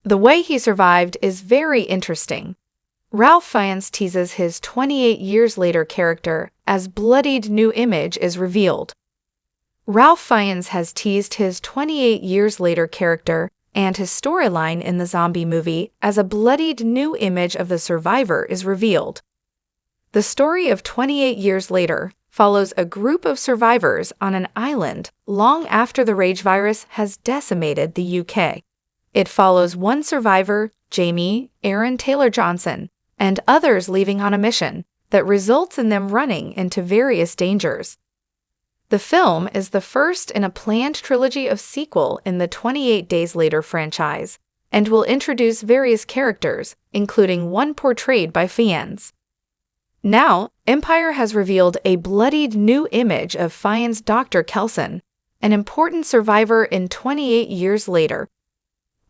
The way he survived is very interesting. Ralph Fiennes teases his 28 years later character as bloodied new image is revealed. Ralph Fiennes has teased his 28 years later character and his storyline in the zombie movie as a bloodied new image of the survivor is revealed. The story of 28 years later follows a group of survivors on an island long after the rage virus has decimated the UK. It follows one survivor, Jamie Aaron Taylor-Johnson, and others leaving on a mission that results in them running into various dangers. The film is the first in a planned trilogy of sequel in the 28 Days Later franchise, and will introduce various characters, including one portrayed by Fiennes. Now, Empire has revealed a bloodied new image of Fiennes' Dr. Kelson, an important survivor in 28 years later.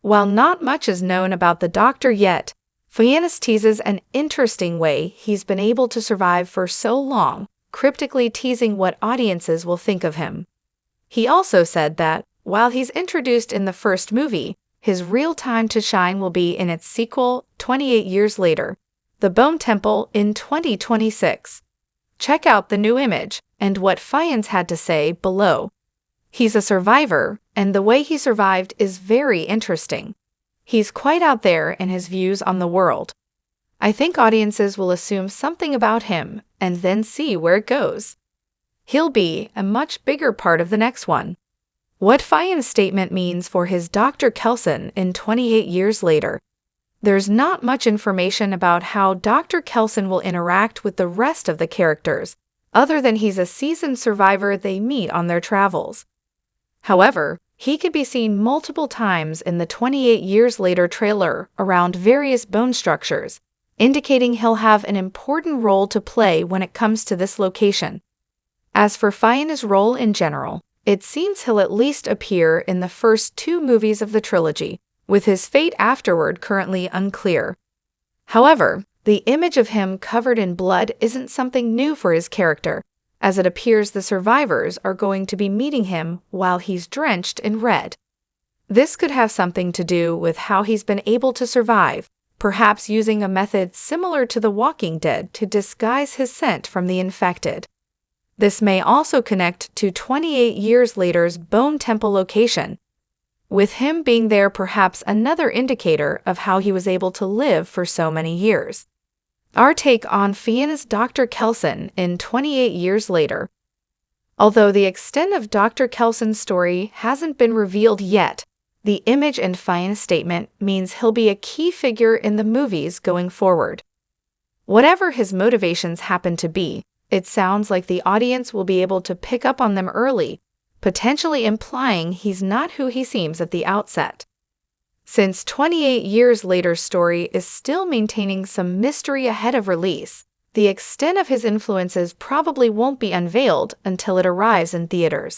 While not much is known about the Doctor yet, Fiennes teases an interesting way he's been able to survive for so long, cryptically teasing what audiences will think of him. He also said that, while he's introduced in the first movie, his real time to shine will be in its sequel, 28 years later, The Bone Temple, in 2026. Check out the new image and what Fiennes had to say below. He's a survivor, and the way he survived is very interesting. He's quite out there in his views on the world. I think audiences will assume something about him and then see where it goes. He'll be a much bigger part of the next one. What Fiennes' statement means for his Dr. Kelson in 28 years later. There's not much information about how Dr. Kelson will interact with the rest of the characters, other than he's a seasoned survivor they meet on their travels. However, he could be seen multiple times in the 28 years later trailer around various bone structures, indicating he'll have an important role to play when it comes to this location. As for Fiennes' role in general, it seems he'll at least appear in the first two movies of the trilogy, with his fate afterward currently unclear. However, the image of him covered in blood isn't something new for his character, as it appears the survivors are going to be meeting him while he's drenched in red. This could have something to do with how he's been able to survive, perhaps using a method similar to The Walking Dead to disguise his scent from the infected. This may also connect to 28 years later's Bone Temple location, with him being there perhaps another indicator of how he was able to live for so many years. Our take on Fiennes' Dr. Kelson in 28 years later. Although the extent of Dr. Kelson's story hasn't been revealed yet, the image in Fiennes' statement means he'll be a key figure in the movies going forward. Whatever his motivations happen to be, it sounds like the audience will be able to pick up on them early, potentially implying he's not who he seems at the outset. Since 28 years later's story is still maintaining some mystery ahead of release, the extent of his influences probably won't be unveiled until it arrives in theaters.